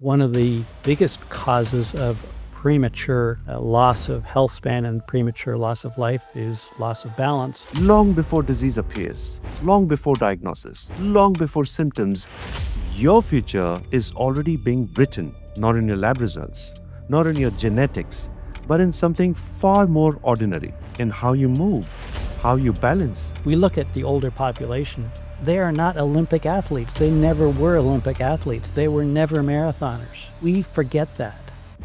One of the biggest causes of premature loss of health span and premature loss of life is loss of balance. Long before disease appears, long before diagnosis, long before symptoms, your future is already being written, not in your lab results, not in your genetics, but in something far more ordinary, in how you move, how you balance. We look at the older population. They are not Olympic athletes. They never were Olympic athletes. They were never marathoners. We forget that.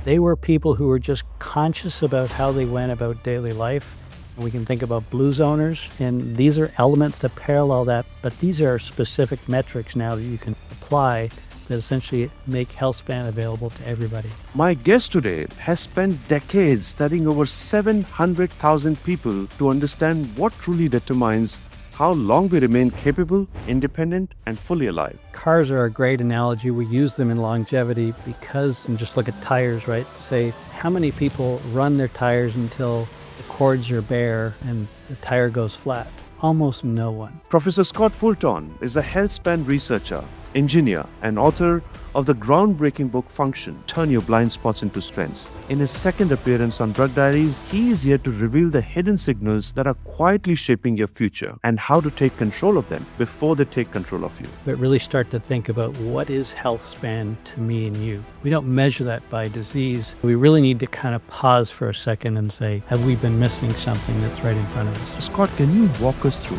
They were people who were just conscious about how they went about daily life. And we can think about blue zoners, and these are elements that parallel that, but these are specific metrics now that you can apply that essentially make Healthspan available to everybody. My guest today has spent decades studying over 700,000 people to understand what truly determines how long we remain capable, independent, and fully alive. Cars are a great analogy. We use them in longevity because, and just look at tires, right? Say, how many people run their tires until the cords are bare and the tire goes flat? Almost no one. Professor Scott Fulton is a Healthspan researcher, engineer, and author of the groundbreaking book Function, Turn Your Blind Spots into Strengths. In his second appearance on Drug Diaries, he is here to reveal the hidden signals that are quietly shaping your future and how to take control of them before they take control of you. But really start to think about what is health span to me and you. We don't measure that by disease. We really need to kind of pause for a second and say, have we been missing something that's right in front of us? Scott, can you walk us through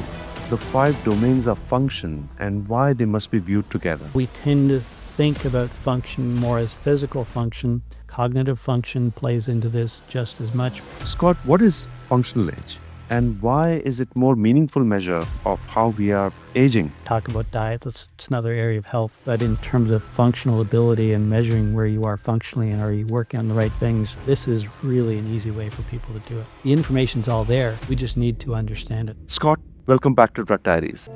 the 5 domains of function and why they must be viewed together? We tend to think about function more as physical function. Cognitive function plays into this just as much. Scott, what is functional age? And why is it more meaningful measure of how we are aging? Talk about diet, it's another area of health. But in terms of functional ability and measuring where you are functionally and are you working on the right things, this is really an easy way for people to do it. The information's all there. We just need to understand it. Scott, welcome back to Drug Diaries.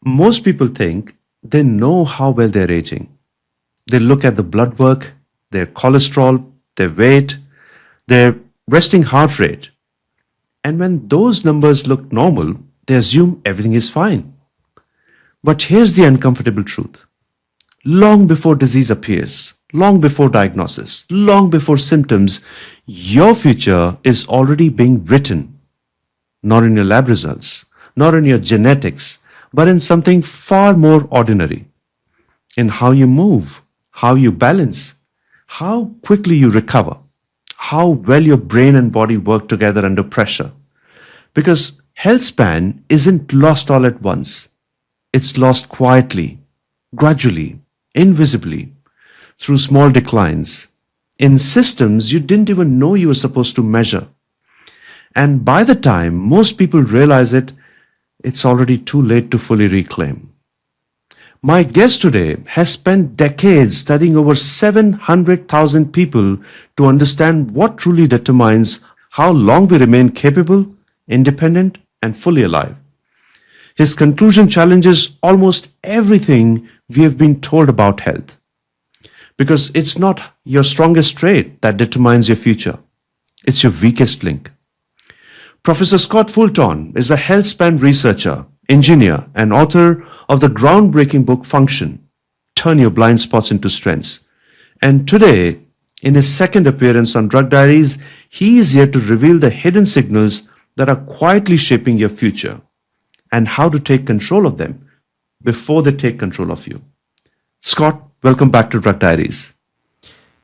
Most people think they know how well they're aging. They look at the blood work, their cholesterol, their weight, their resting heart rate. And when those numbers look normal, they assume everything is fine. But here's the uncomfortable truth. Long before disease appears, long before diagnosis, long before symptoms, your future is already being written. Not in your lab results, not in your genetics, but in something far more ordinary. In how you move, how you balance, how quickly you recover, how well your brain and body work together under pressure. Because health span isn't lost all at once. It's lost quietly, gradually, invisibly, through small declines, in systems you didn't even know you were supposed to measure. And by the time most people realize it, it's already too late to fully reclaim. My guest today has spent decades studying over 700,000 people to understand what truly determines how long we remain capable, independent, and fully alive. His conclusion challenges almost everything we have been told about health. Because it's not your strongest trait that determines your future. It's your weakest link. Professor Scott Fulton is a Healthspan researcher, engineer, and author of the groundbreaking book Function, Turn Your Blind Spots into Strengths. And today, in his second appearance on Drug Diaries, he is here to reveal the hidden signals that are quietly shaping your future and how to take control of them before they take control of you. Scott, welcome back to Drug Diaries.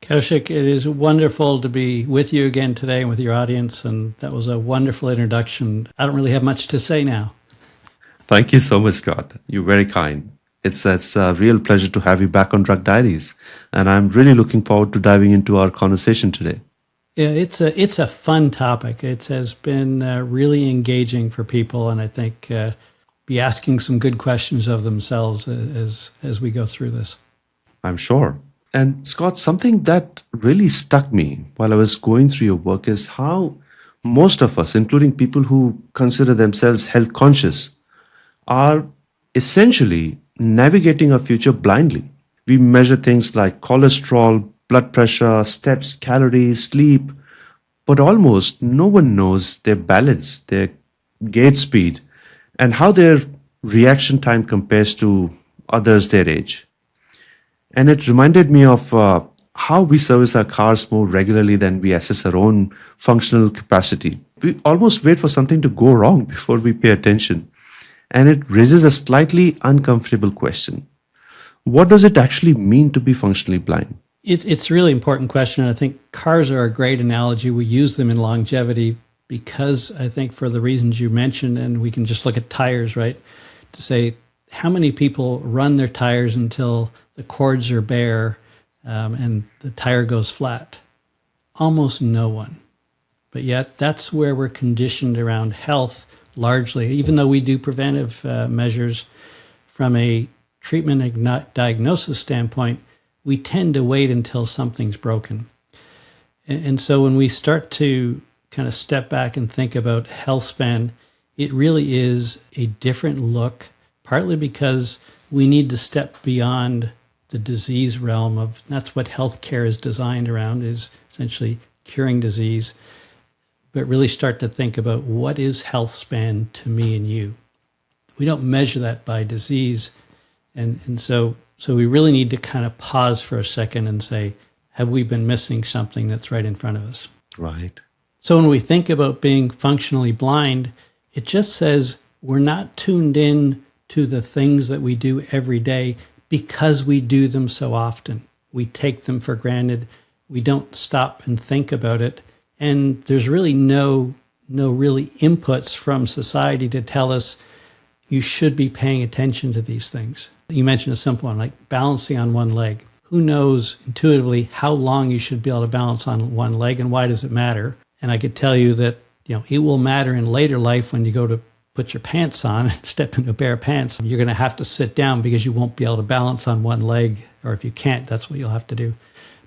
Kaushik, it is wonderful to be with you again today and with your audience, and that was a wonderful introduction. I don't really have much to say now. Thank you so much, Scott. You're very kind. It's a real pleasure to have you back on Drug Diaries, and I'm really looking forward to diving into our conversation today. Yeah, it's a fun topic. It has been really engaging for people, and I think be asking some good questions of themselves as we go through this. I'm sure. And Scott, something that really stuck me while I was going through your work is how most of us, including people who consider themselves health conscious, are essentially navigating our future blindly. We measure things like cholesterol, blood pressure, steps, calories, sleep, but almost no one knows their balance, their gait speed, and how their reaction time compares to others their age. And it reminded me of how we service our cars more regularly than we assess our own functional capacity. We almost wait for something to go wrong before we pay attention. And it raises a slightly uncomfortable question. What does it actually mean to be functionally blind? It's a really important question. I think cars are a great analogy. We use them in longevity because I think for the reasons you mentioned, and we can just look at tires, right? To say how many people run their tires until the cords are bare and the tire goes flat? Almost no one. But yet that's where we're conditioned around health largely, even though we do preventive measures from a treatment and diagnosis standpoint, we tend to wait until something's broken. And so when we start to kind of step back and think about Healthspan, it really is a different look, partly because we need to step beyond the disease realm of, that's what healthcare is designed around, is essentially curing disease, but really start to think about what is Healthspan to me and you. We don't measure that by disease. And so we really need to kind of pause for a second and say, have we been missing something that's right in front of us? Right. So when we think about being functionally blind, it just says we're not tuned in to the things that we do every day because we do them so often. We take them for granted. We don't stop and think about it. And there's really no really inputs from society to tell us you should be paying attention to these things. You mentioned a simple one, like balancing on one leg. Who knows intuitively how long you should be able to balance on one leg and why does it matter? And I could tell you that, it will matter in later life when you go to put your pants on and step into a pair of pants. You're going to have to sit down because you won't be able to balance on one leg, or if you can't, that's what you'll have to do.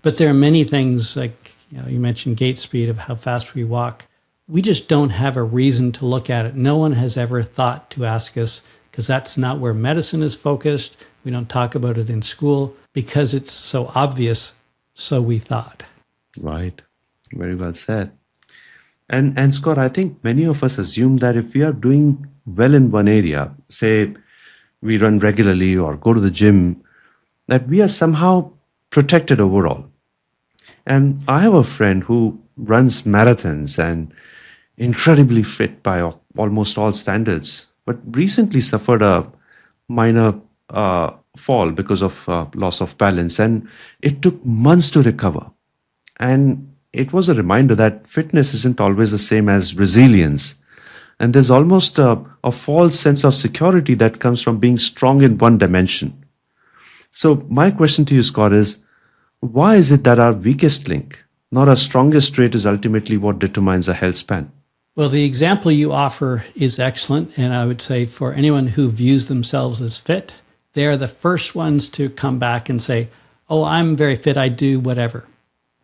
But there are many things like, you mentioned gait speed of how fast we walk. We just don't have a reason to look at it. No one has ever thought to ask us, because that's not where medicine is focused. We don't talk about it in school because it's so obvious, so we thought. Right. Very well said. And Scott, I think many of us assume that if we are doing well in one area, say we run regularly or go to the gym, that we are somehow protected overall. And I have a friend who runs marathons and incredibly fit by almost all standards, but recently suffered a minor fall because of loss of balance, and it took months to recover. And it was a reminder that fitness isn't always the same as resilience. And there's almost a false sense of security that comes from being strong in one dimension. So my question to you, Scott, is why is it that our weakest link, not our strongest trait, is ultimately what determines a health span? Well, the example you offer is excellent. And I would say for anyone who views themselves as fit, they are the first ones to come back and say, oh, I'm very fit, I do whatever.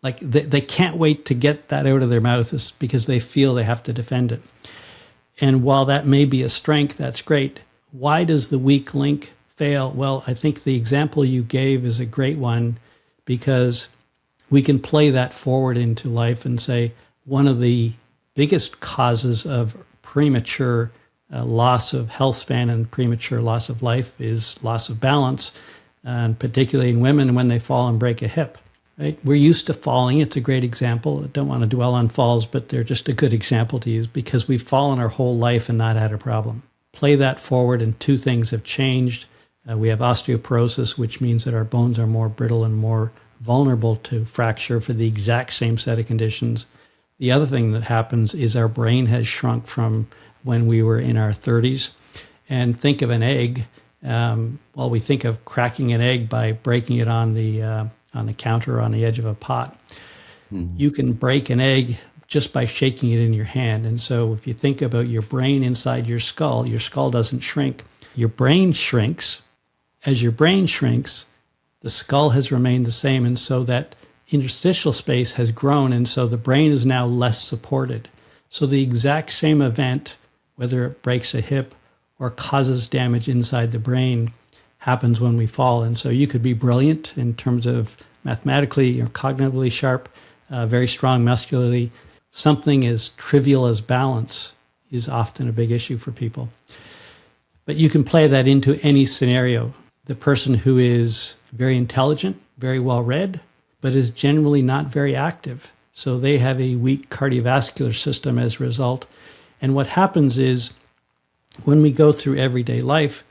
Like they can't wait to get that out of their mouths because they feel they have to defend it. And while that may be a strength, that's great. Why does the weak link fail? Well, I think the example you gave is a great one because we can play that forward into life and say one of the biggest causes of premature loss of health span and premature loss of life is loss of balance, and particularly in women when they fall and break a hip. Right? We're used to falling. It's a great example. I don't want to dwell on falls, but they're just a good example to use because we've fallen our whole life and not had a problem. Play that forward and two things have changed. We have osteoporosis, which means that our bones are more brittle and more vulnerable to fracture for the exact same set of conditions. The other thing that happens is our brain has shrunk from when we were in our 30s. And think of an egg. We think of cracking an egg by breaking it on the counter or on the edge of a pot. Mm-hmm. You can break an egg just by shaking it in your hand. And so if you think about your brain inside your skull doesn't shrink. Your brain shrinks. As your brain shrinks, the skull has remained the same. And so that interstitial space has grown. And so the brain is now less supported. So the exact same event, whether it breaks a hip or causes damage inside the brain, happens when we fall. And so you could be brilliant in terms of mathematically or cognitively sharp, very strong muscularly. Something as trivial as balance is often a big issue for people. But you can play that into any scenario. the person who is very intelligent, very well read, but is generally not very active. So they have a weak cardiovascular system as a result. And what happens is when we go through everyday life,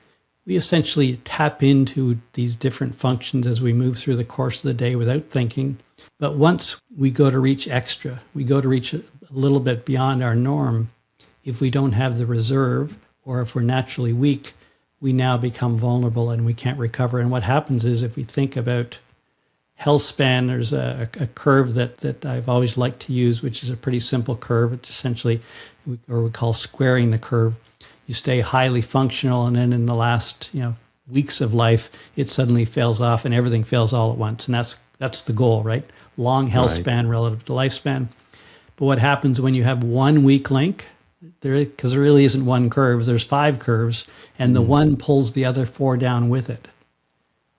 we essentially tap into these different functions as we move through the course of the day without thinking. But once we go to reach extra, we go to reach a little bit beyond our norm, if we don't have the reserve or if we're naturally weak, we now become vulnerable and we can't recover. And what happens is if we think about Healthspan, there's a curve that I've always liked to use, which is a pretty simple curve. It's essentially, or we call squaring the curve. You stay highly functional, and then in the last weeks of life, it suddenly fails off, and everything fails all at once. And that's the goal, right? Long health span relative to lifespan. But what happens when you have one weak link? Because there really isn't one curve. There's 5 curves, and the one pulls the other 4 down with it.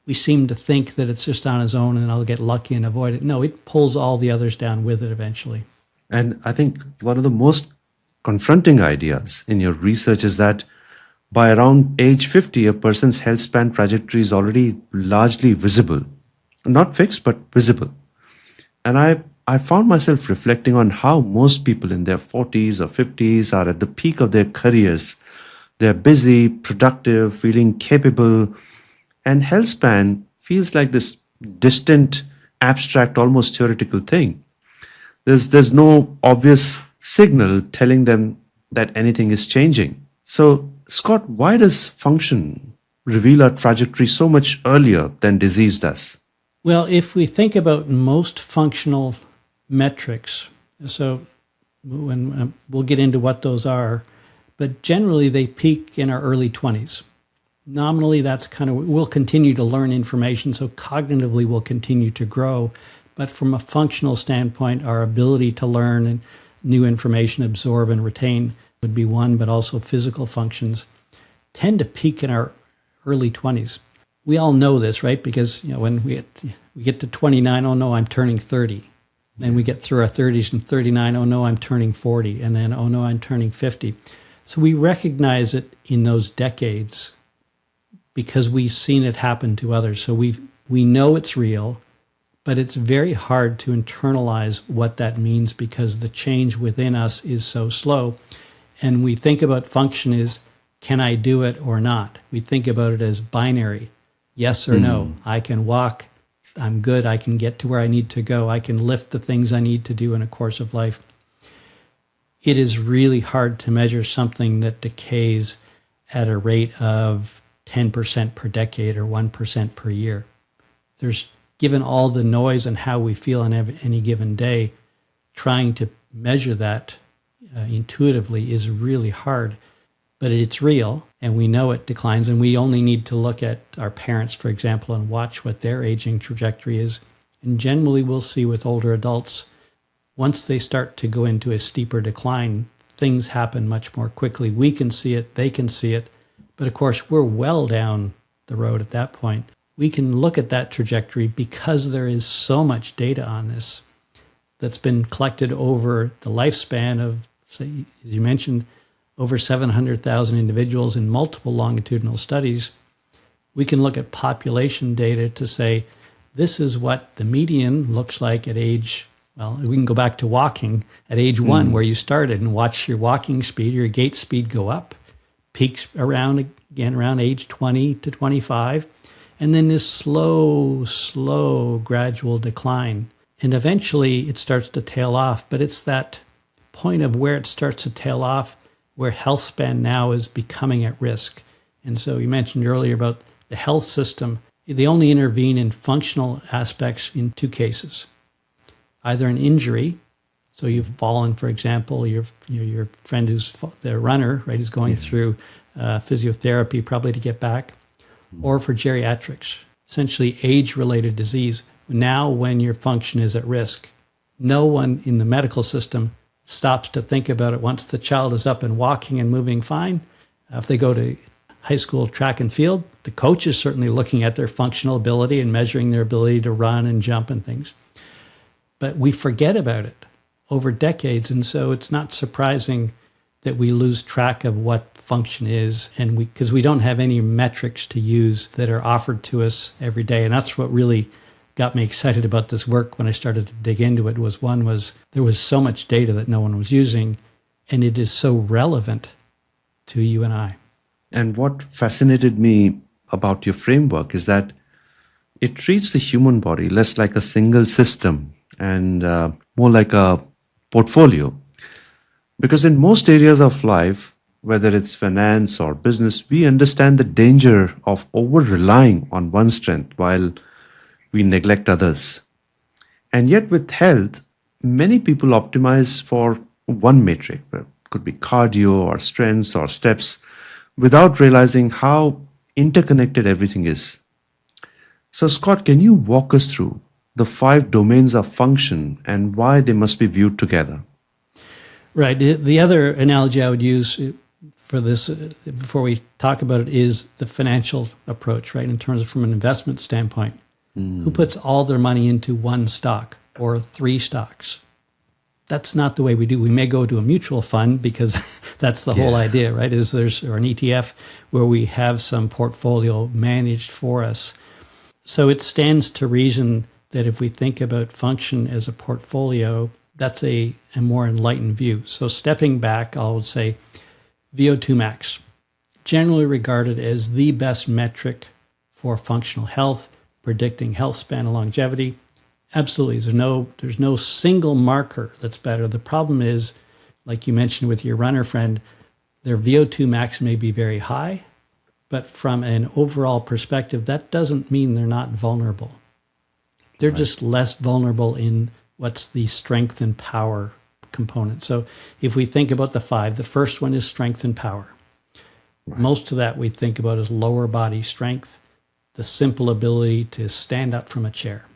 We seem to think that it's just on its own and I'll get lucky and avoid it. No, it pulls all the others down with it eventually. And I think one of the most confronting ideas in your research is that by around age 50, a person's health span trajectory is already largely visible. Not fixed, but visible. And I found myself reflecting on how most people in their 40s or 50s are at the peak of their careers. They're busy, productive, feeling capable, and health span feels like this distant, abstract, almost theoretical thing. There's no obvious signal telling them that anything is changing. So, Scott, why does function reveal our trajectory so much earlier than disease does? Well, if we think about most functional metrics, so when we'll get into what those are, but generally they peak in our early 20s. Nominally, that's we'll continue to learn information, so cognitively we'll continue to grow. But from a functional standpoint, our ability to learn and new information, absorb and retain would be one, but also physical functions tend to peak in our early 20s. We all know this, right? Because when we get to 29, oh no, I'm turning 30. Then we get through our 30s and 39, oh no, I'm turning 40. And then, oh no, I'm turning 50. So we recognize it in those decades because we've seen it happen to others. So we know it's real, but it's very hard to internalize what that means because the change within us is so slow. And we think about function as, can I do it or not? We think about it as binary, yes or no. I can walk, I'm good, I can get to where I need to go, I can lift the things I need to do in a course of life. It is really hard to measure something that decays at a rate of 10% per decade or 1% per year. Given all the noise and how we feel on any given day, trying to measure that intuitively is really hard. But it's real, and we know it declines, and we only need to look at our parents, for example, and watch what their aging trajectory is. And generally, we'll see with older adults, once they start to go into a steeper decline, things happen much more quickly. We can see it, they can see it, but of course, we're well down the road at that point. We can look at that trajectory because there is so much data on this that's been collected over the lifespan of, say, as you mentioned, over 700,000 individuals in multiple longitudinal studies. We can look at population data to say, this is what the median looks like at age, well, we can go back to walking at age 1 where you started and watch your walking speed, your gait speed go up, peaks around age 20 to 25, and then this slow, gradual decline. And eventually it starts to tail off, but it's that point of where it starts to tail off where health span now is becoming at risk. And so you mentioned earlier about the health system. They only intervene in functional aspects in 2 cases. Either an injury, so you've fallen, for example, your friend who's the runner, right, is going through physiotherapy probably to get back, or for geriatrics, essentially age-related disease. Now when your function is at risk, no one in the medical system stops to think about it once the child is up and walking and moving fine. If they go to high school track and field, the coach is certainly looking at their functional ability and measuring their ability to run and jump and things. But we forget about it over decades, and so it's not surprising that we lose track of what function is, and because we don't have any metrics to use that are offered to us every day. And that's what really got me excited about this work when I started to dig into it. Was there was so much data that no one was using, and it is so relevant to you and I. And what fascinated me about your framework is that it treats the human body less like a single system and more like a portfolio. Because in most areas of life, whether it's finance or business, we understand the danger of over-relying on one strength while we neglect others. And yet with health, many people optimize for one metric, it could be cardio or strengths or steps, without realizing how interconnected everything is. So Scott, can you walk us through the 5 domains of function and why they must be viewed together? Right. The other analogy I would use for this, before we talk about it, is the financial approach, right? In terms of from an investment standpoint, who puts all their money into one stock or 3 stocks? That's not the way we do. We may go to a mutual fund because that's the whole idea, right? Or an ETF where we have some portfolio managed for us. So it stands to reason that if we think about function as a portfolio, that's a more enlightened view. So stepping back, I would say VO2 max, generally regarded as the best metric for functional health, predicting health span and longevity. Absolutely, there's no single marker that's better. The problem is, like you mentioned with your runner friend, their VO2 max may be very high, but from an overall perspective, that doesn't mean they're not vulnerable. They're just less vulnerable in what's the strength and power component. So if we think about the 5, the first one is strength and power. Most of that we think about as lower body strength, the simple ability to stand up from a chair,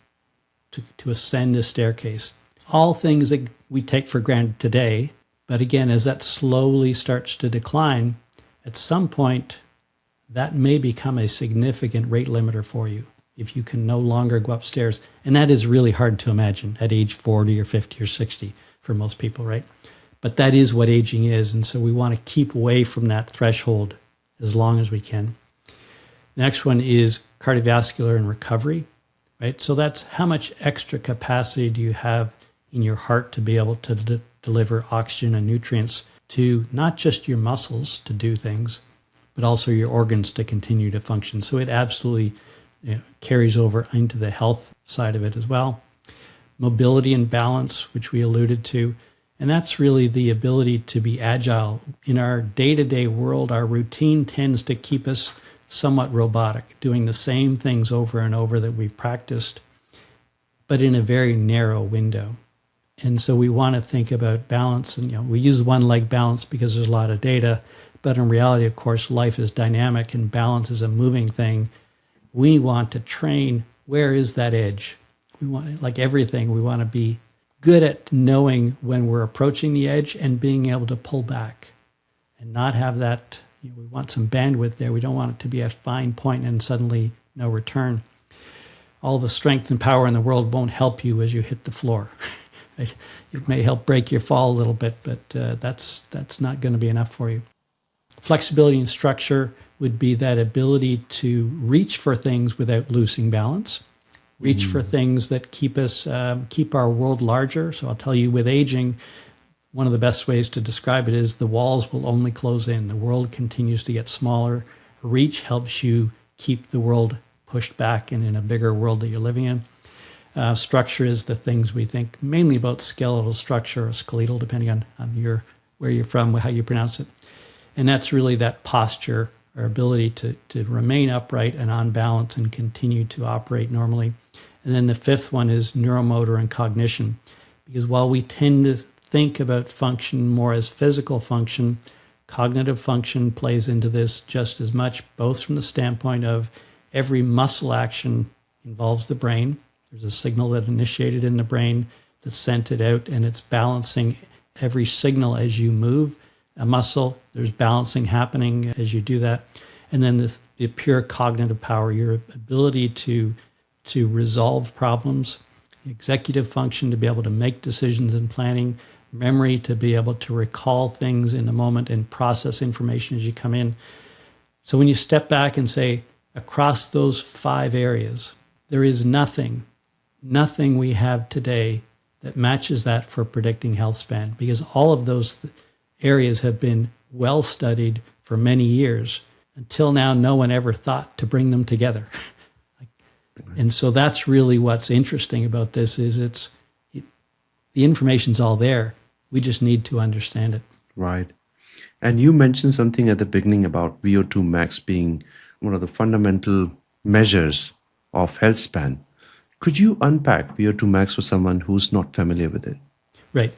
to ascend a staircase. All things that we take for granted today, but again, as that slowly starts to decline, at some point, that may become a significant rate limiter for you if you can no longer go upstairs. And that is really hard to imagine at age 40 or 50 or 60 for most people, right? But that is what aging is. And so we want to keep away from that threshold as long as we can. The next one is cardiovascular and recovery, right? So that's how much extra capacity do you have in your heart to be able to deliver oxygen and nutrients to not just your muscles to do things, but also your organs to continue to function. So it absolutely carries over into the health side of it as well. Mobility and balance, which we alluded to, and that's really the ability to be agile. In our day-to-day world, our routine tends to keep us somewhat robotic, doing the same things over and over that we've practiced, but in a very narrow window. And so we want to think about balance, and we use one leg balance because there's a lot of data, but in reality, of course, life is dynamic and balance is a moving thing. We want to train, where is that edge? We want, like everything, we want to be good at knowing when we're approaching the edge and being able to pull back and not have that. We want some bandwidth there. We don't want it to be a fine point and suddenly no return. All the strength and power in the world won't help you as you hit the floor. It may help break your fall a little bit, but that's not going to be enough for you. Flexibility and structure would be that ability to reach for things without losing balance, reach for things that keep our world larger. So I'll tell you, with aging, one of the best ways to describe it is the walls will only close in. The world continues to get smaller. Reach helps you keep the world pushed back and in a bigger world that you're living in. Structure is the things we think mainly about skeletal structure or skeletal, depending on where you're from, how you pronounce it. And that's really that posture, our ability to remain upright and on balance and continue to operate normally. And then the 5th one is neuromotor and cognition, because while we tend to think about function more as physical function, cognitive function plays into this just as much, both from the standpoint of every muscle action involves the brain. There's a signal that initiated in the brain that's sent it out, and it's balancing every signal as you move a muscle. There's balancing happening as you do that. And then the pure cognitive power, your ability to resolve problems, executive function to be able to make decisions and planning, memory to be able to recall things in a moment and process information as you come in. So when you step back and say, across those 5 areas, there is nothing we have today that matches that for predicting health span, because all of those areas have been well studied for many years. Until now, no one ever thought to bring them together. And so that's really what's interesting about this is the information's all there. We just need to understand it. Right. And you mentioned something at the beginning about VO2 max being one of the fundamental measures of health span. Could you unpack VO2 max for someone who's not familiar with it? Right.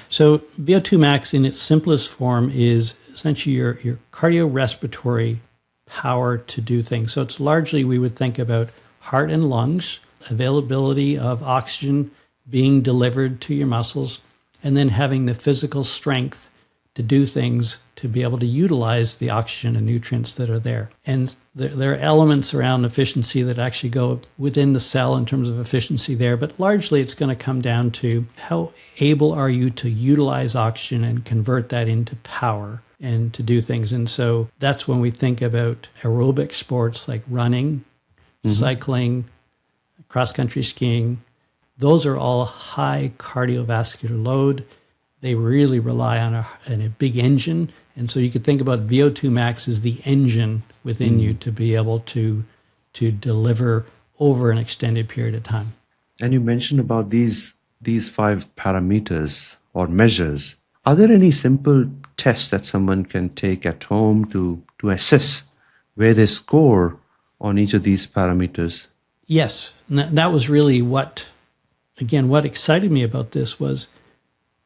So VO2 max in its simplest form is essentially your cardiorespiratory power to do things. So it's largely, we would think about heart and lungs, availability of oxygen being delivered to your muscles, and then having the physical strength to do things to be able to utilize the oxygen and nutrients that are there. And there are elements around efficiency that actually go within the cell in terms of efficiency there, but largely it's going to come down to how able are you to utilize oxygen and convert that into power and to do things. And so that's when we think about aerobic sports like running, cycling, cross-country skiing. Those are all high cardiovascular load. They really rely on a big engine. And so you could think about VO2 max as the engine within you to be able to deliver over an extended period of time. And you mentioned about these 5 parameters or measures. Are there any simple tests that someone can take at home to assess where they score on each of these parameters? Yes. And that was really what excited me about this was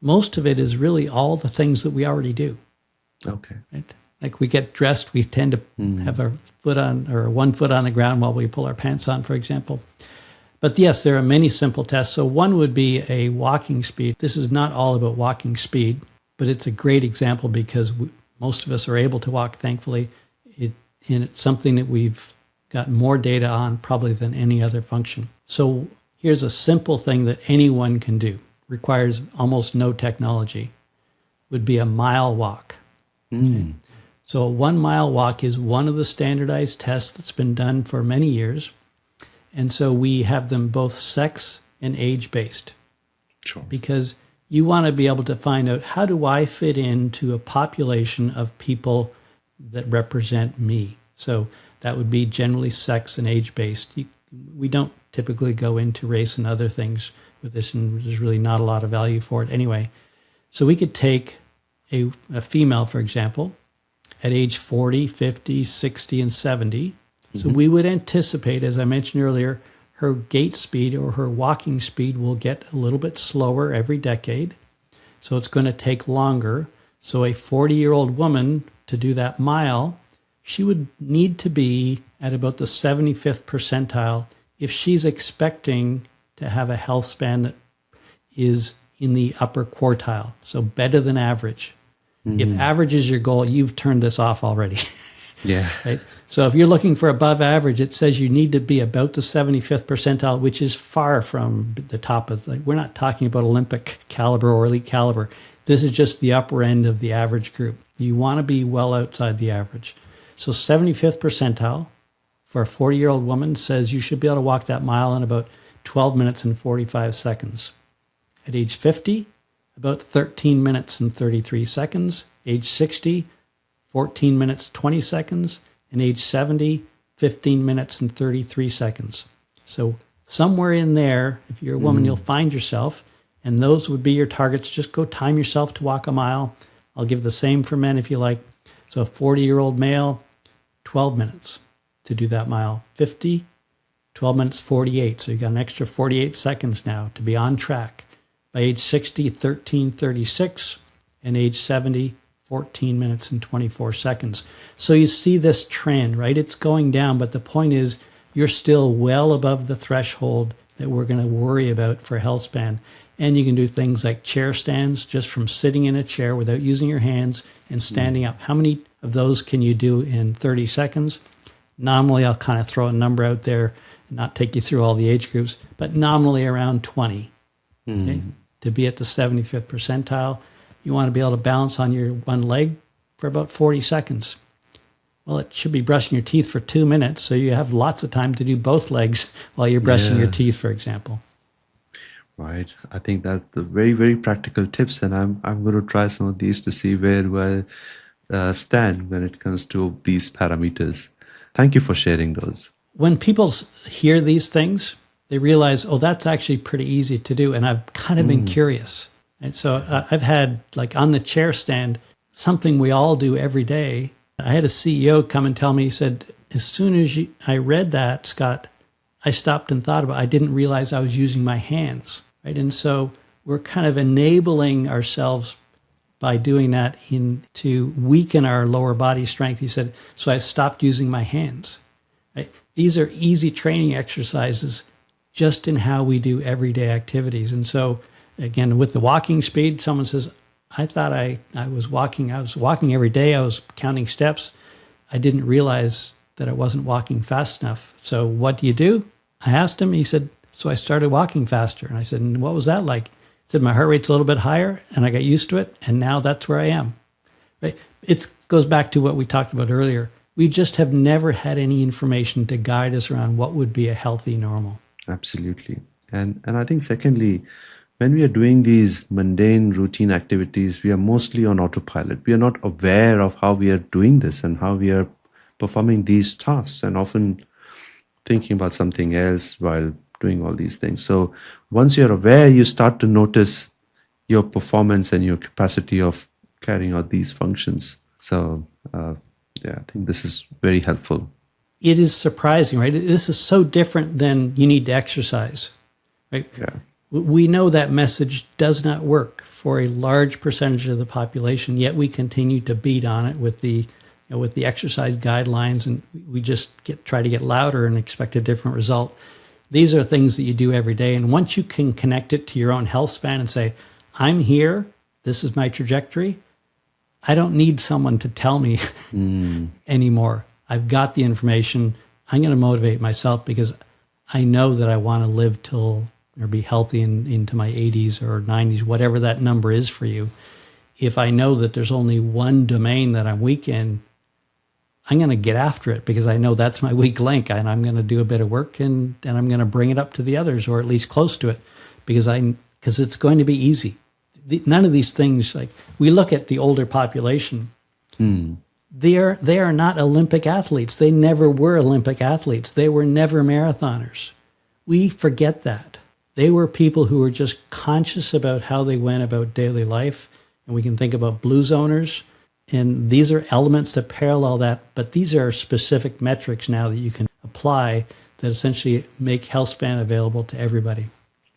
most of it is really all the things that we already do. Okay. Right? Like we get dressed, we tend to have our foot on or 1 foot on the ground while we pull our pants on, for example. But yes, there are many simple tests. So one would be a walking speed. This is not all about walking speed, but it's a great example because most of us are able to walk, thankfully. And it's something that we've got more data on probably than any other function. So here's a simple thing that anyone can do. Requires almost no technology, would be a mile walk. Okay? So a 1 mile walk is one of the standardized tests that's been done for many years. And so we have them both sex and age-based. Sure. Because you want to be able to find out, how do I fit into a population of people that represent me? So that would be generally sex and age-based. We don't typically go into race and other things with this, and there's really not a lot of value for it anyway. So we could take a female, for example, at age 40, 50, 60, and 70. So we would anticipate, as I mentioned earlier, her gait speed or her walking speed will get a little bit slower every decade. So it's going to take longer. So a 40-year-old woman, to do that mile, she would need to be at about the 75th percentile if she's expecting to have a health span that is in the upper quartile, so better than average. If average is your goal, you've turned this off already. Yeah. Right? So if you're looking for above average, it says you need to be about the 75th percentile, which is far from the top of, we're not talking about Olympic caliber or elite caliber. This is just the upper end of the average group. You want to be well outside the average. So 75th percentile for a 40-year-old woman says you should be able to walk that mile in about 12 minutes and 45 seconds. At age 50, about 13 minutes and 33 seconds. Age 60, 14 minutes, 20 seconds. And age 70, 15 minutes and 33 seconds. So somewhere in there, if you're a woman, you'll find yourself, and those would be your targets. Just go time yourself to walk a mile. I'll give the same for men if you like. So a 40-year-old male, 12 minutes to do that mile. 50, 12 minutes 48. So you got an extra 48 seconds now to be on track. By age 60, 13:36, and age 70, 14 minutes and 24 seconds. So you see this trend, right? It's going down, but the point is you're still well above the threshold that we're going to worry about for health span. And you can do things like chair stands just from sitting in a chair without using your hands and standing up. How many of those can you do in 30 seconds? Nominally, I'll kind of throw a number out there and not take you through all the age groups, but nominally around 20. Okay? to be at the 75th percentile. You want to be able to balance on your one leg for about 40 seconds. Well, it should be brushing your teeth for 2 minutes, so you have lots of time to do both legs while you're brushing your teeth, for example. Right. I think that's the very, very practical tips, and I'm going to try some of these to see where do I stand when it comes to these parameters. Thank you for sharing those. When people hear these things, they realize, oh, that's actually pretty easy to do. And I've kind of been curious. And so I've had, like on the chair stand, something we all do every day. I had a CEO come and tell me, he said, as soon as I read that, Scott, I stopped and thought about it. I didn't realize I was using my hands, right? And so we're kind of enabling ourselves by doing that to weaken our lower body strength. He said, so I stopped using my hands. Right? These are easy training exercises just in how we do everyday activities. And so again, with the walking speed, someone says, I thought I was walking every day. I was counting steps. I didn't realize that I wasn't walking fast enough. So what do you do? I asked him. He said, so I started walking faster. And I said, and what was that like? He said, my heart rate's a little bit higher and I got used to it. And now that's where I am. Right? It goes back to what we talked about earlier. We just have never had any information to guide us around what would be a healthy normal. Absolutely. And I think secondly, when we are doing these mundane routine activities, we are mostly on autopilot. We are not aware of how we are doing this and how we are performing these tasks, and often thinking about something else while doing all these things. So once you're aware, you start to notice your performance and your capacity of carrying out these functions. So yeah, I think this is very helpful. It is surprising, right? This is so different than you need to exercise, right? Yeah. We know that message does not work for a large percentage of the population, yet we continue to beat on it with the exercise guidelines, and we just try to get louder and expect a different result. These are things that you do every day, and once you can connect it to your own health span and say, I'm here, this is my trajectory, I don't need someone to tell me anymore. I've got the information. I'm going to motivate myself because I know that I want to live or be healthy into my 80s or 90s, whatever that number is for you. If I know that there's only one domain that I'm weak in, I'm going to get after it because I know that's my weak link, and I'm going to do a bit of work and I'm going to bring it up to the others, or at least close to it, because it's going to be easy. None of these things, like we look at the older population, they are not Olympic athletes. They never were Olympic athletes. They were never marathoners. We forget that. They were people who were just conscious about how they went about daily life. And we can think about blue zoners. And these are elements that parallel that. But these are specific metrics now that you can apply that essentially make Healthspan available to everybody.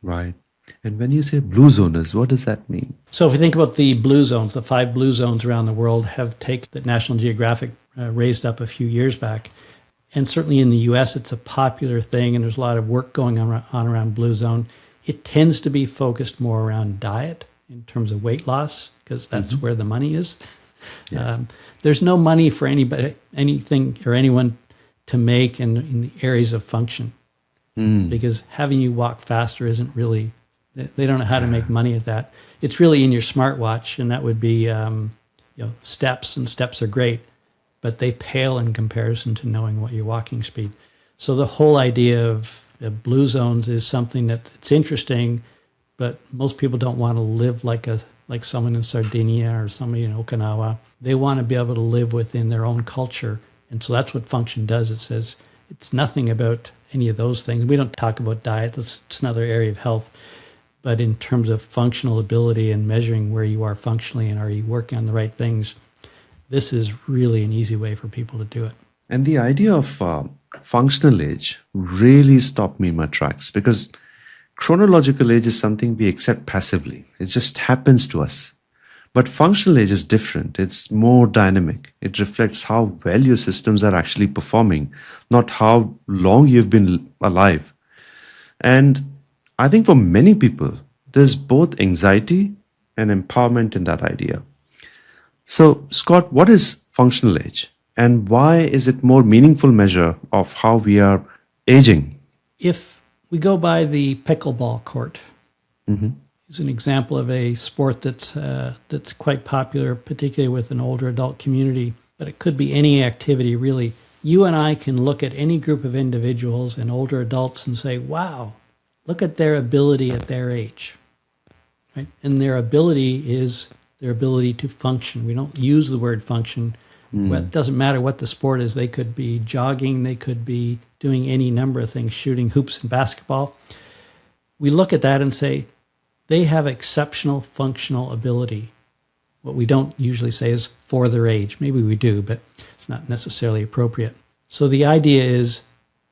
Right. And when you say blue zoners, what does that mean? So if we think about the blue zones, the 5 blue zones around the world have taken that National Geographic raised up a few years back. And certainly in the US, it's a popular thing, and there's a lot of work going on around blue zone. It tends to be focused more around diet in terms of weight loss, because that's where the money is. Yeah. There's no money for anything or anyone to make in the areas of function, because having you walk faster isn't really, they don't know how to make money at that. It's really in your smartwatch, and that would be steps, and steps are great, but they pale in comparison to knowing what your walking speed. So the whole idea of blue zones is something that it's interesting, but most people don't want to live like someone in Sardinia or somebody in Okinawa. They want to be able to live within their own culture. And so that's what function does. It says it's nothing about any of those things. We don't talk about diet. It's another area of health. But in terms of functional ability and measuring where you are functionally and are you working on the right things, this is really an easy way for people to do it. And the idea of functional age really stopped me in my tracks, because chronological age is something we accept passively. It just happens to us. But functional age is different. It's more dynamic. It reflects how well your systems are actually performing, not how long you've been alive. And I think for many people, there's both anxiety and empowerment in that idea. So, Scott, what is functional age, and why is it more meaningful measure of how we are aging? If we go by the pickleball court, use an example of a sport that's quite popular, particularly with an older adult community, but it could be any activity really. You and I can look at any group of individuals and older adults and say, wow, look at their ability at their age, right? And their ability is their ability to function. We don't use the word function. Well, it doesn't matter what the sport is. They could be jogging. They could be doing any number of things, shooting hoops and basketball. We look at that and say, they have exceptional functional ability. What we don't usually say is for their age. Maybe we do, but it's not necessarily appropriate. So the idea is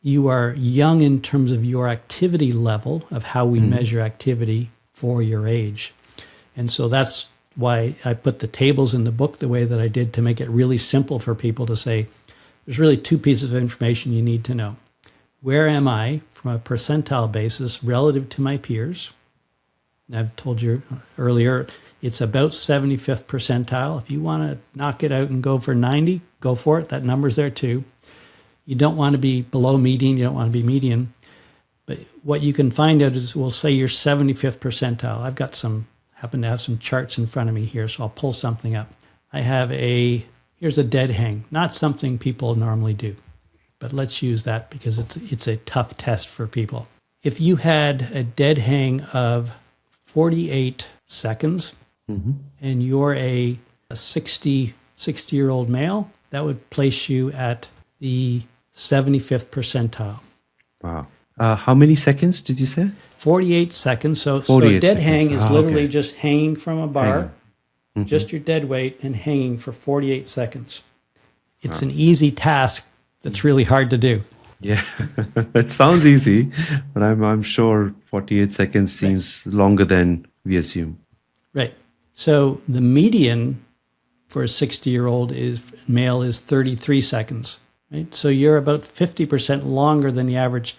you are young in terms of your activity level of how we measure activity for your age. And so that's why I put the tables in the book the way that I did, to make it really simple for people to say, there's really two pieces of information you need to know. Where am I from a percentile basis relative to my peers? And I've told you earlier, it's about 75th percentile. If you want to knock it out and go for 90, go for it. That number's there too. You don't want to be below median. You don't want to be median. But what you can find out is, we'll say you're 75th percentile. I've got happen to have some charts in front of me here, so I'll pull something up. Here's a dead hang. Not something people normally do, but let's use that because it's a tough test for people. If you had a dead hang of 48 seconds and you're a 60-year-old male, that would place you at the 75th percentile. Wow. How many seconds did you say? 48 seconds. So a 48 dead seconds. hang is literally just hanging from a bar, Hanging. just your dead weight, and hanging for 48 seconds. It's an easy task that's really hard to do. Yeah, it sounds easy, but I'm sure 48 seconds seems longer than we assume. Right. So the median for a 60-year-old male is 33 seconds. Right. So you're about 50% longer than the average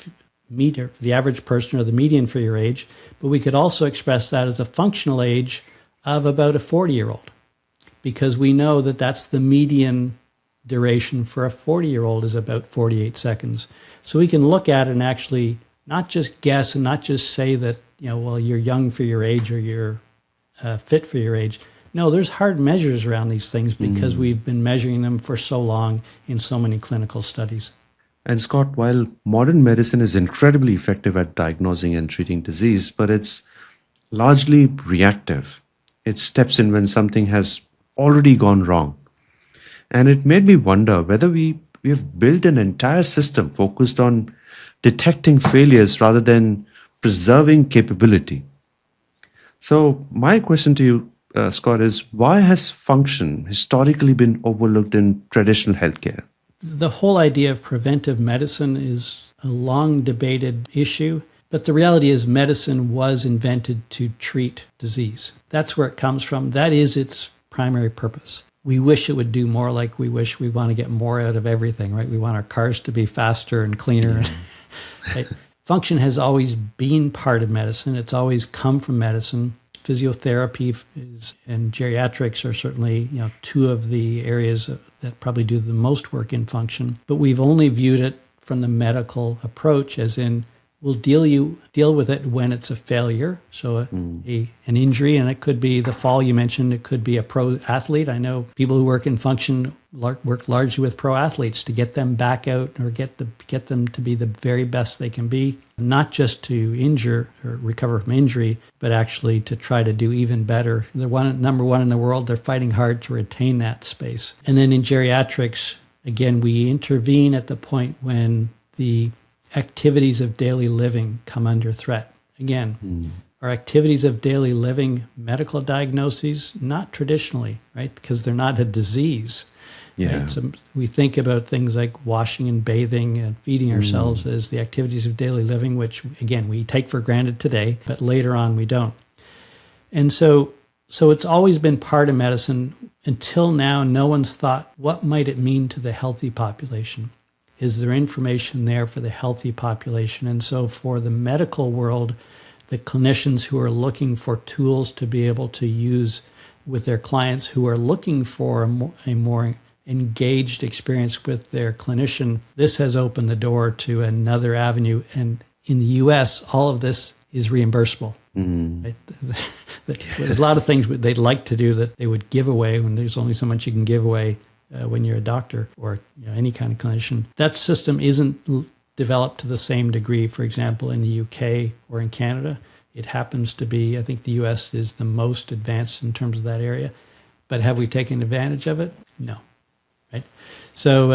the average person, or the median for your age. But we could also express that as a functional age of about a 40-year-old, because we know that that's the median duration for a 40-year-old is about 48 seconds. So we can look at it and actually not just guess and not just say that, well, you're young for your age or you're fit for your age. No, there's hard measures around these things because we've been measuring them for so long in so many clinical studies. And Scott, while modern medicine is incredibly effective at diagnosing and treating disease, but it's largely reactive. It steps in when something has already gone wrong. And it made me wonder whether we have built an entire system focused on detecting failures rather than preserving capability. So my question to you, Scott, is why has function historically been overlooked in traditional healthcare? The whole idea of preventive medicine is a long debated issue, but the reality is medicine was invented to treat disease. That's where it comes from. That is its primary purpose. We wish it would do more, like we want to get more out of everything, right? We want our cars to be faster and cleaner. Right? Function has always been part of medicine. It's always come from medicine. Physiotherapy and geriatrics are certainly, two of the areas that probably do the most work in function. But we've only viewed it from the medical approach, as in we'll deal with it when it's a failure. So an injury, and it could be the fall you mentioned. It could be a pro athlete. I know people who work in function work largely with pro athletes to get them back out or get them to be the very best they can be, not just to injure or recover from injury, but actually to try to do even better. They're number one in the world. They're fighting hard to retain that space. And then in geriatrics, again, we intervene at the point when the activities of daily living come under threat. Again, our activities of daily living, medical diagnoses, not traditionally, right? Because they're not a disease. Yeah. Right? So we think about things like washing and bathing and feeding ourselves as the activities of daily living, which, again, we take for granted today, but later on we don't. And so it's always been part of medicine. Until now, no one's thought, what might it mean to the healthy population? Is there information there for the healthy population? And so for the medical world, the clinicians who are looking for tools to be able to use with their clients, who are looking for a more engaged experience with their clinician, this has opened the door to another avenue. And in the US, all of this is reimbursable. Right? There's a lot of things they'd like to do that they would give away when there's only so much you can give away when you're a doctor or any kind of clinician. That system isn't developed to the same degree, for example, in the UK or in Canada. It happens to be, I think the US is the most advanced in terms of that area. But have we taken advantage of it? No. Right? So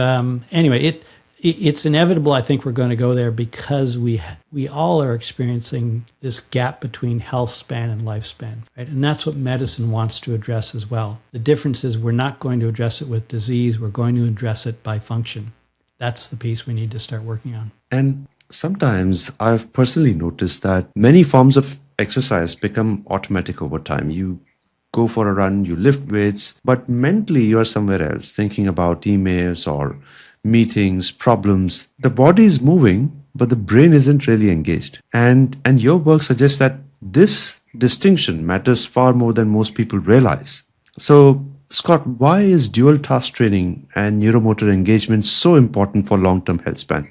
anyway, it's inevitable. I think we're going to go there because we all are experiencing this gap between health span and lifespan, right? And that's what medicine wants to address as well. The difference is we're not going to address it with disease. We're going to address it by function. That's the piece we need to start working on. And sometimes I've personally noticed that many forms of exercise become automatic over time. You go for a run, you lift weights, but mentally you are somewhere else, thinking about emails or meetings, problems. The body is moving, but the brain isn't really engaged. And your work suggests that this distinction matters far more than most people realize. So, Scott, why is dual task training and neuromotor engagement so important for long-term health span?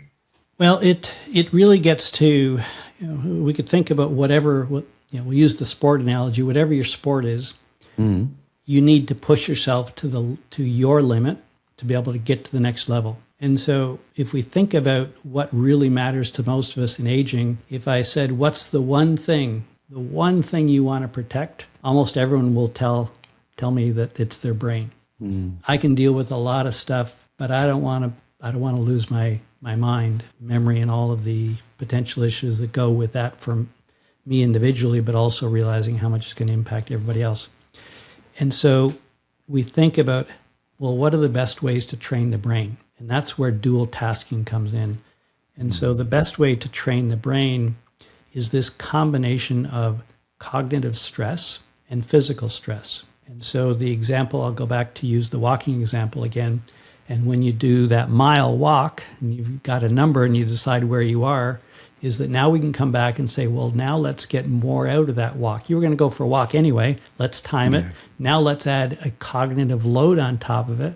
Well, it really gets to, we could think about we'll use the sport analogy, whatever your sport is, you need to push yourself to your limit to be able to get to the next level. And so if we think about what really matters to most of us in aging, if I said, what's the one thing you want to protect, almost everyone will tell me that it's their brain. I can deal with a lot of stuff, but I don't want to lose my mind, memory, and all of the potential issues that go with that for me individually, but also realizing how much it's going to impact everybody else. And so we think about, well, what are the best ways to train the brain? And that's where dual tasking comes in. And so the best way to train the brain is this combination of cognitive stress and physical stress. And so the example, I'll go back to use the walking example again. And when you do that mile walk and you've got a number and you decide where you are, is that now we can come back and say, well, now let's get more out of that walk. You were going to go for a walk anyway. Let's time it. Now let's add a cognitive load on top of it.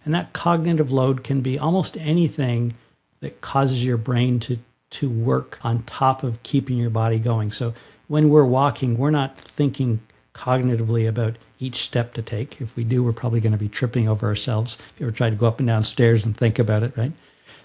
And that cognitive load can be almost anything that causes your brain to work on top of keeping your body going. So when we're walking, we're not thinking cognitively about each step to take. If we do, we're probably going to be tripping over ourselves. If you ever try to go up and down stairs and think about it, right?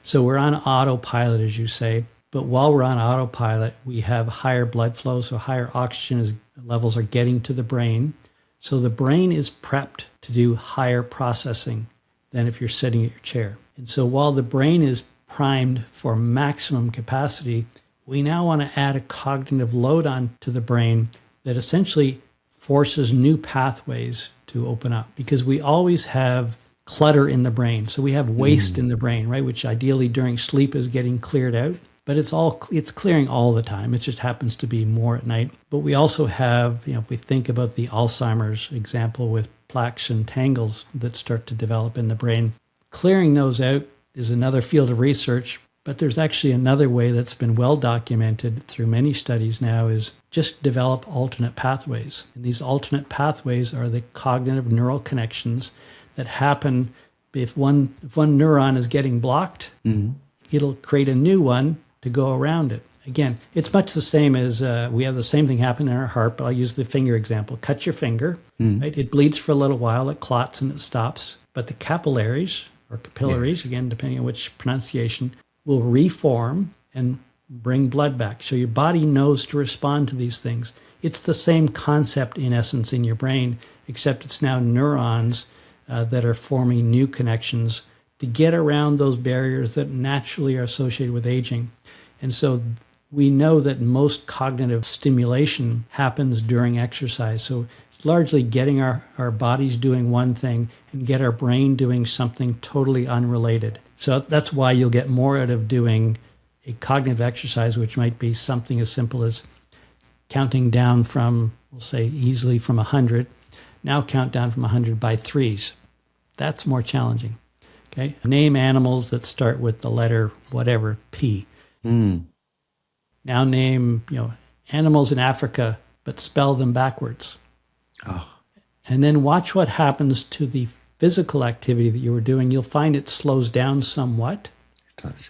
So we're on autopilot, as you say. But while we're on autopilot, we have higher blood flow, so higher oxygen levels are getting to the brain. So the brain is prepped to do higher processing than if you're sitting at your chair. And so while the brain is primed for maximum capacity, we now want to add a cognitive load on to the brain that essentially forces new pathways to open up, because we always have clutter in the brain. So we have waste in the brain, right? Which ideally during sleep is getting cleared out, but it's clearing all the time. It just happens to be more at night. But we also have, if we think about the Alzheimer's example with plaques and tangles that start to develop in the brain, clearing those out is another field of research. But there's actually another way that's been well documented through many studies now, is just develop alternate pathways. And these alternate pathways are the cognitive neural connections that happen if one neuron is getting blocked, it'll create a new one to go around it. Again, it's much the same as we have the same thing happen in our heart, but I'll use the finger example. Cut your finger, right? It bleeds for a little while, it clots and it stops. But the capillaries, or capillaries, again, depending on which pronunciation, will reform and bring blood back. So your body knows to respond to these things. It's the same concept in essence in your brain, except it's now neurons that are forming new connections to get around those barriers that naturally are associated with aging. And so we know that most cognitive stimulation happens during exercise. So it's largely getting our bodies doing one thing and get our brain doing something totally unrelated. So that's why you'll get more out of doing a cognitive exercise, which might be something as simple as counting down from, we'll say easily from 100. Now count down from 100 by threes. That's more challenging. Okay. Name animals that start with the letter whatever, P. Now name, animals in Africa, but spell them backwards. And then watch what happens to the physical activity that you were doing. You'll find it slows down somewhat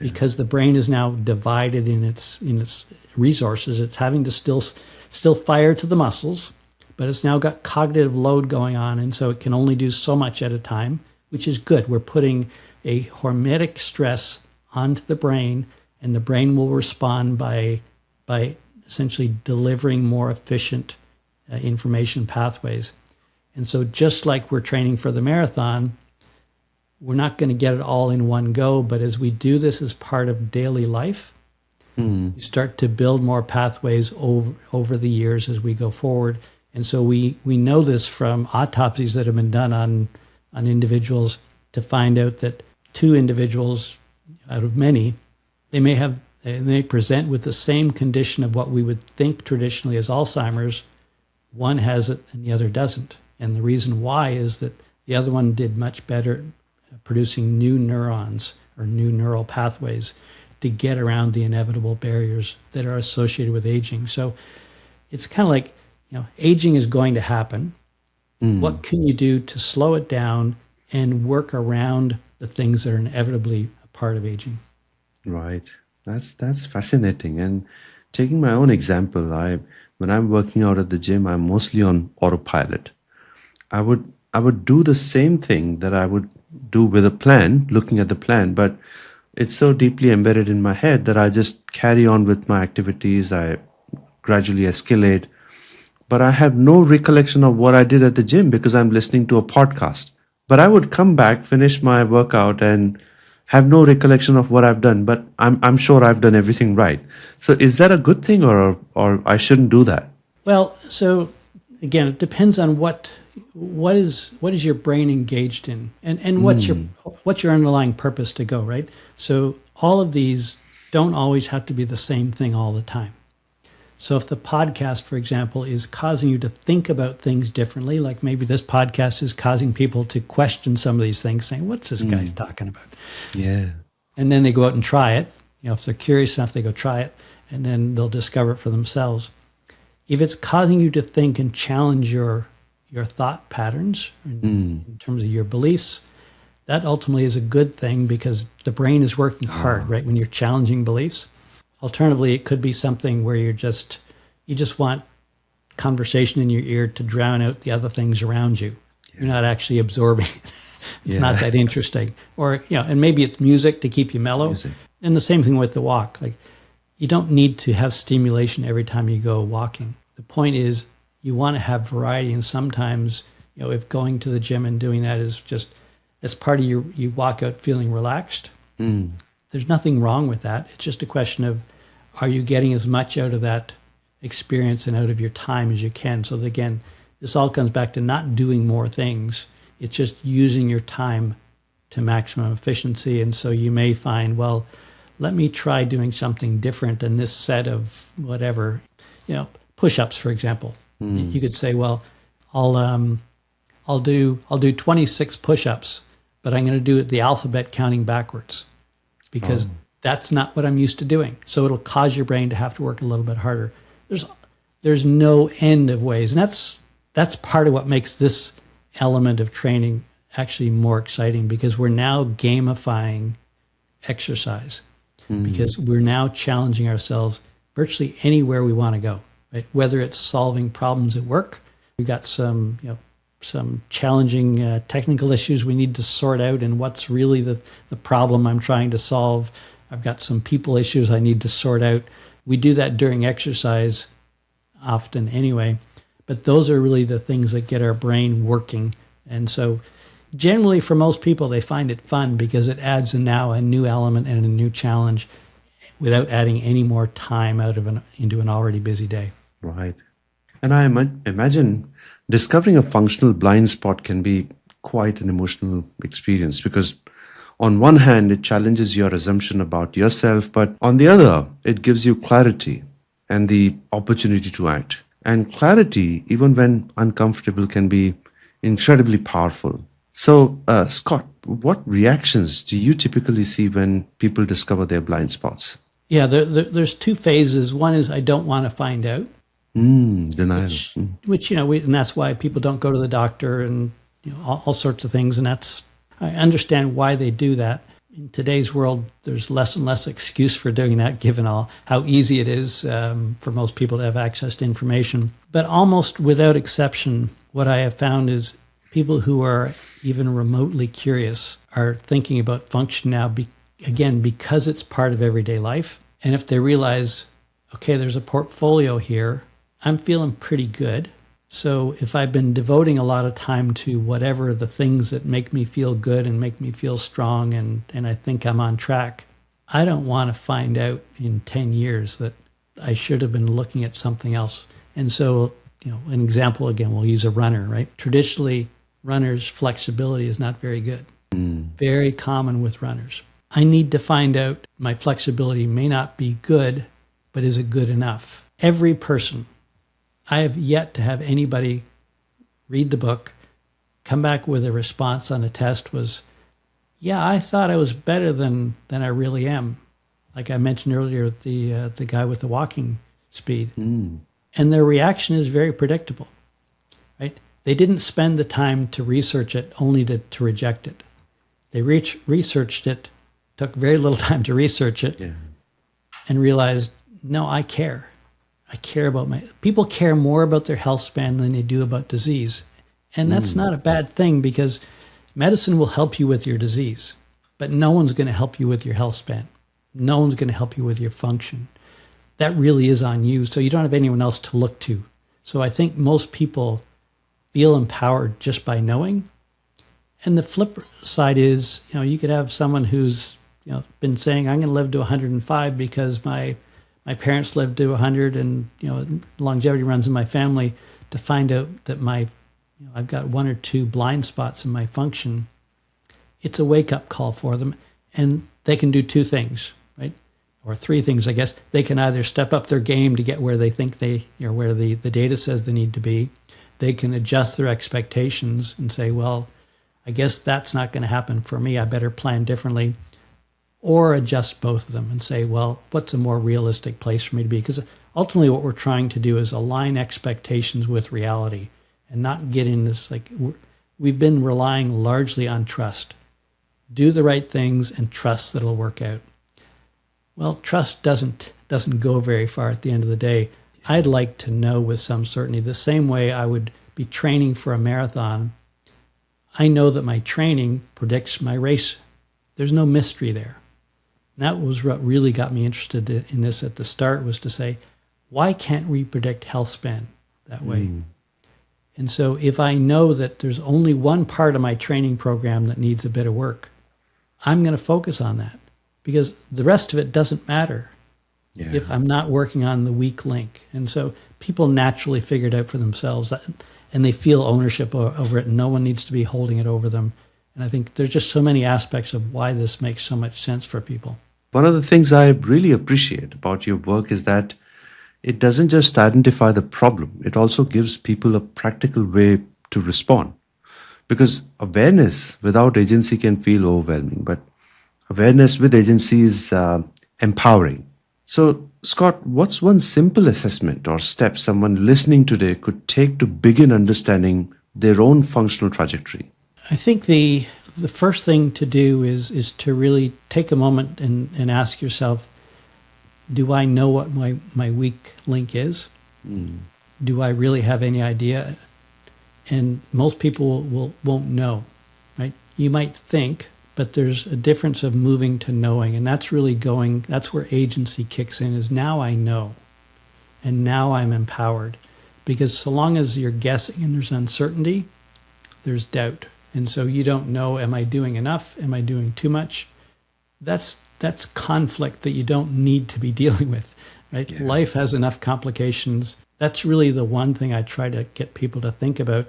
because the brain is now divided in its resources. It's having to still fire to the muscles, but it's now got cognitive load going on, and so it can only do so much at a time, which is good. We're putting a hormetic stress onto the brain, and the brain will respond by essentially delivering more efficient information pathways. And so just like we're training for the marathon, we're not going to get it all in one go, but as we do this as part of daily life, you start to build more pathways over the years as we go forward. And so we know this from autopsies that have been done on individuals to find out that 2 individuals out of many, they may present with the same condition of what we would think traditionally as Alzheimer's. One has it and the other doesn't. And the reason why is that the other one did much better producing new neurons or new neural pathways to get around the inevitable barriers that are associated with aging. So it's kind of like, aging is going to happen. What can you do to slow it down and work around the things that are inevitably a part of aging? Right. That's fascinating. And taking my own example, when I'm working out at the gym, I'm mostly on autopilot. I would do the same thing that I would do with a plan, looking at the plan, but it's so deeply embedded in my head that I just carry on with my activities. I gradually escalate, but I have no recollection of what I did at the gym because I'm listening to a podcast. But I would come back, finish my workout, and have no recollection of what I've done, but I'm sure I've done everything right. So is that a good thing, or I shouldn't do that? Well, so again, it depends on what is your brain engaged in, and what's your underlying purpose to go, right? So all of these don't always have to be the same thing all the time. So if the podcast, for example, is causing you to think about things differently, like maybe this podcast is causing people to question some of these things, saying, what's this guy's talking about? Yeah. And then they go out and try it. If they're curious enough, they go try it, and then they'll discover it for themselves. If it's causing you to think and challenge your thought patterns in terms of your beliefs, that ultimately is a good thing because the brain is working hard, right, when you're challenging beliefs. Alternatively, it could be something where you just want conversation in your ear to drown out the other things around you. Yeah. You're not actually absorbing it. It's not that interesting. Or, and maybe it's music to keep you mellow. Music. And the same thing with the walk. Like, you don't need to have stimulation every time you go walking. The point is you want to have variety, and sometimes, if going to the gym and doing that is just as part of you walk out feeling relaxed, there's nothing wrong with that. It's just a question of, are you getting as much out of that experience and out of your time as you can? So again, this all comes back to not doing more things. It's just using your time to maximum efficiency. And so you may find, well, let me try doing something different than this set of whatever, push-ups, for example. You could say, well, I'll do 26 push-ups, but I'm going to do it the alphabet counting backwards because that's not what I'm used to doing. So it'll cause your brain to have to work a little bit harder. There's no end of ways. And that's part of what makes this element of training actually more exciting, because we're now gamifying exercise, because we're now challenging ourselves virtually anywhere we want to go, right? Whether it's solving problems at work, we've got some challenging technical issues we need to sort out, and what's really the problem I'm trying to solve. I've got some people issues I need to sort out. We do that during exercise often anyway, but those are really the things that get our brain working. And so generally for most people, they find it fun because it adds now a new element and a new challenge without adding any more time into an already busy day. Right. And I imagine discovering a functional blind spot can be quite an emotional experience, because on one hand, it challenges your assumption about yourself, but on the other, it gives you clarity and the opportunity to act. And clarity, even when uncomfortable, can be incredibly powerful. So, Scott, what reactions do you typically see when people discover their blind spots? Yeah, there's 2 phases. One is I don't want to find out. Denial. Which and that's why people don't go to the doctor and all sorts of things. And I understand why they do that. In today's world, there's less and less excuse for doing that, given all how easy it is for most people to have access to information. But almost without exception, what I have found is people who are even remotely curious are thinking about function now, again, because it's part of everyday life. And if they realize, okay, there's a portfolio here, I'm feeling pretty good. So if I've been devoting a lot of time to whatever the things that make me feel good and make me feel strong and I think I'm on track, I don't want to find out in 10 years that I should have been looking at something else. And so, an example, again, we'll use a runner, right? Traditionally, runners' flexibility is not very good. Very common with runners. I need to find out my flexibility may not be good, but is it good enough? Every person, I have yet to have anybody read the book, come back with a response on a test was, yeah, I thought I was better than I really am. Like I mentioned earlier, the guy with the walking speed. And their reaction is very predictable, right? They didn't spend the time to research it only to reject it. They researched it, took very little time to research it, and realized, no, I care. I care about people care more about their health span than they do about disease. And that's not a bad thing, because medicine will help you with your disease, but no one's going to help you with your health span. No one's going to help you with your function. That really is on you. So you don't have anyone else to look to. So I think most people feel empowered just by knowing. And the flip side is, you could have someone who's, been saying, I'm going to live to 105 because my parents lived to 100 and, longevity runs in my family, to find out that I've got one or two blind spots in my function. It's a wake-up call for them. And they can do two things, right? Or three things, I guess. They can either step up their game to get where they think where the data says they need to be. They can adjust their expectations and say, well, I guess that's not going to happen for me. I better plan differently. Or adjust both of them and say, well, what's a more realistic place for me to be? Because ultimately what we're trying to do is align expectations with reality and not get in this, we've been relying largely on trust. Do the right things and trust that it'll work out. Well, trust doesn't go very far at the end of the day. I'd like to know with some certainty, the same way I would be training for a marathon. I know that my training predicts my race. There's no mystery there. And that was what really got me interested in this at the start, was to say, why can't we predict health span that way? And so if I know that there's only one part of my training program that needs a bit of work, I'm going to focus on that, because the rest of it doesn't matter if I'm not working on the weak link. And so people naturally figure it out for themselves, and they feel ownership over it, and no one needs to be holding it over them. And I think there's just so many aspects of why this makes so much sense for people. One of the things I really appreciate about your work is that it doesn't just identify the problem, it also gives people a practical way to respond. Because awareness without agency can feel overwhelming, but awareness with agency is empowering. So, Scott, what's one simple assessment or step someone listening today could take to begin understanding their own functional trajectory? I think the first thing to do is to really take a moment and ask yourself, do I know what my weak link is? Do I really have any idea? And most people won't know, right? You might think, but there's a difference of moving to knowing. And that's where agency kicks in, is now I know. And now I'm empowered. Because so long as you're guessing and there's uncertainty, there's doubt. And so you don't know, am I doing enough? Am I doing too much? That's conflict that you don't need to be dealing with, right? Yeah. Life has enough complications. That's really the one thing I try to get people to think about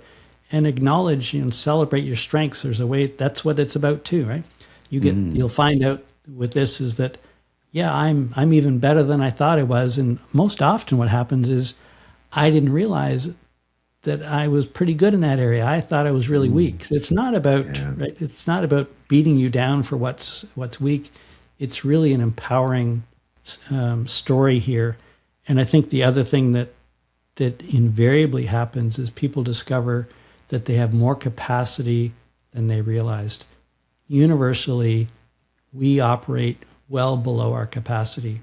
and acknowledge and celebrate your strengths. There's a way, that's what it's about too, right? You'll find out with this is that, yeah, I'm even better than I thought I was. And most often what happens is I didn't realize that I was pretty good in that area. I thought I was really weak. It's not about, right? It's not about beating you down for what's weak. It's really an empowering story here. And I think the other thing that invariably happens is people discover that they have more capacity than they realized. Universally, we operate well below our capacity.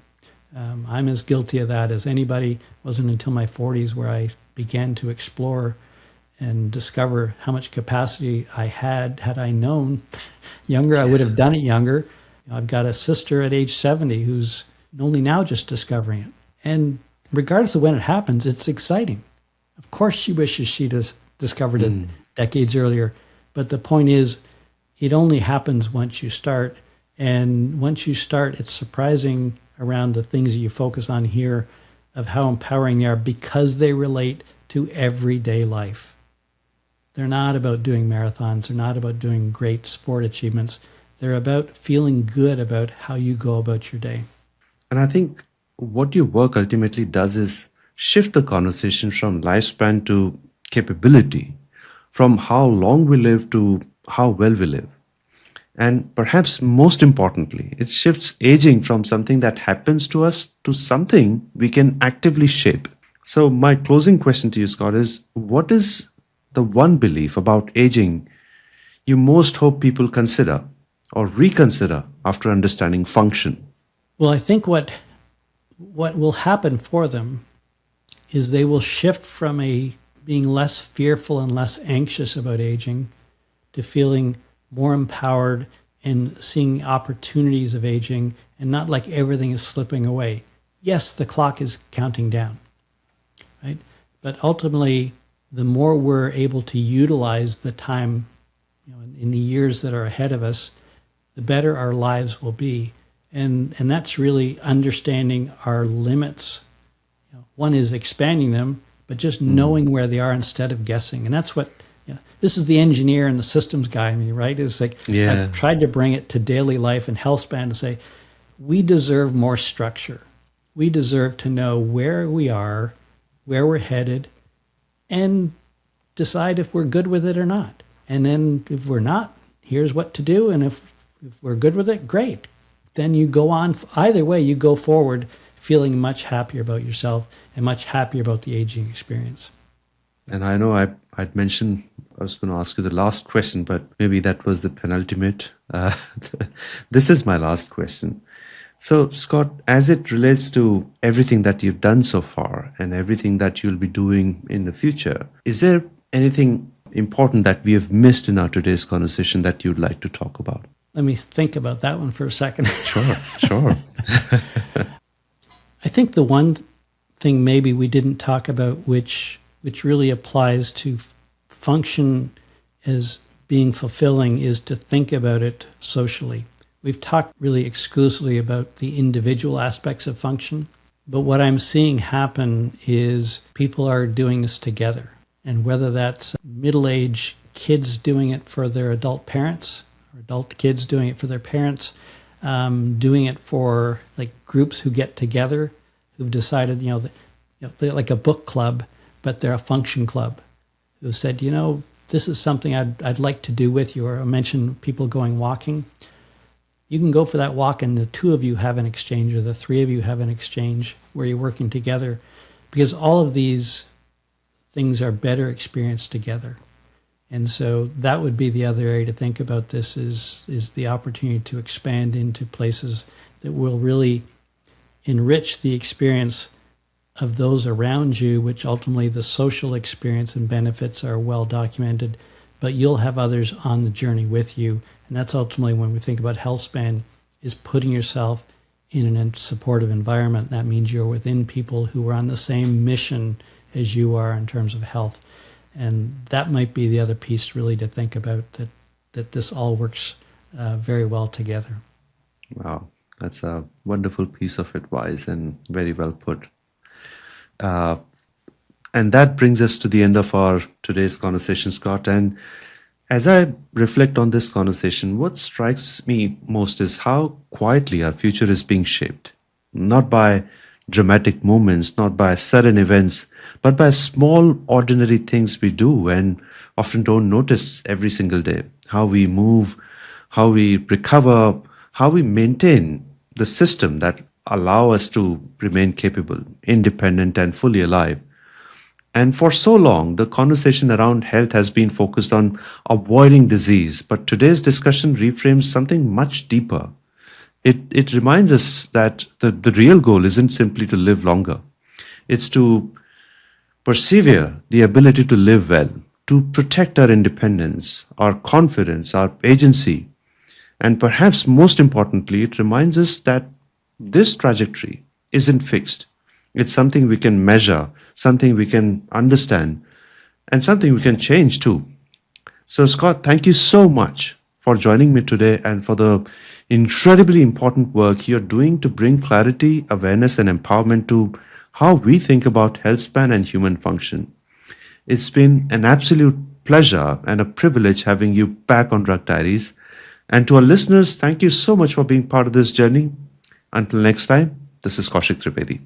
I'm as guilty of that as anybody. It wasn't until my 40s where I began to explore and discover how much capacity I had. Had I known younger, I would have done it younger. I've got a sister at age 70 who's only now just discovering it. And regardless of when it happens, it's exciting. Of course she wishes she'd discovered it decades earlier. But the point is, it only happens once you start. And once you start, it's surprising around the things you focus on here of how empowering they are because they relate to everyday life. They're not about doing marathons. They're not about doing great sport achievements. They're about feeling good about how you go about your day. And I think what your work ultimately does is shift the conversation from lifespan to capability, from how long we live to how well we live. And perhaps most importantly, it shifts aging from something that happens to us to something we can actively shape. So my closing question to you, Scott, is what is the one belief about aging you most hope people consider or reconsider after understanding function? Well, I think what will happen for them is they will shift from being less fearful and less anxious about aging to feeling more empowered and seeing opportunities of aging and not like everything is slipping away. Yes, the clock is counting down, right? But ultimately, the more we're able to utilize the time, in the years that are ahead of us, the better our lives will be. And that's really understanding our limits. One is expanding them, but just knowing where they are instead of guessing. And that's what, this is the engineer and the systems guy in me, right? It's like, I've tried to bring it to daily life and Healthspan to say, we deserve more structure. We deserve to know where we are, where we're headed, and decide if we're good with it or not. And then if we're not, here's what to do. And if we're good with it, great. Then you go on. Either way, you go forward feeling much happier about yourself and much happier about the aging experience. And I know I'd mentioned I was going to ask you the last question, but maybe that was the penultimate. This is my last question. So, Scott, as it relates to everything that you've done so far and everything that you'll be doing in the future, is there anything important that we have missed in our today's conversation that you'd like to talk about? Let me think about that one for a second. Sure. I think the one thing maybe we didn't talk about, which really applies to function as being fulfilling, is to think about it socially. We've talked really exclusively about the individual aspects of function, but what I'm seeing happen is people are doing this together. And whether that's middle-aged kids doing it for their adult parents, or adult kids doing it for their parents, doing it for like groups who get together, who've decided, they're like a book club, but they're a function club, who said, this is something I'd like to do with you. Or I mentioned people going walking. You can go for that walk and the two of you have an exchange, or the three of you have an exchange where you're working together, because all of these things are better experienced together. And so that would be the other area to think about this is the opportunity to expand into places that will really enrich the experience of those around you, which ultimately the social experience and benefits are well documented, but you'll have others on the journey with you. And that's ultimately when we think about Healthspan, is putting yourself in a supportive environment. That means you're within people who are on the same mission as you are in terms of health. And that might be the other piece really to think about, that this all works very well together. Wow, that's a wonderful piece of advice and very well put. And that brings us to the end of our today's conversation, Scott. And as I reflect on this conversation, what strikes me most is how quietly our future is being shaped, not by dramatic moments, not by sudden events, but by small, ordinary things we do and often don't notice every single day. How we move, how we recover, how we maintain the system that allow us to remain capable, independent, and fully alive. And for so long, the conversation around health has been focused on avoiding disease, but today's discussion reframes something much deeper. it reminds us that the real goal isn't simply to live longer. It's to persevere the ability to live well, to protect our independence, our confidence, our agency. And perhaps most importantly, it reminds us that this trajectory isn't fixed. It's something we can measure, something we can understand, and something we can change too. So, Scott, thank you so much for joining me today and for the incredibly important work you're doing to bring clarity, awareness, and empowerment to how we think about health span and human function. It's been an absolute pleasure and a privilege having you back on Drug Diaries. And to our listeners, thank you so much for being part of this journey. Until next time, this is Kaushik Trivedi.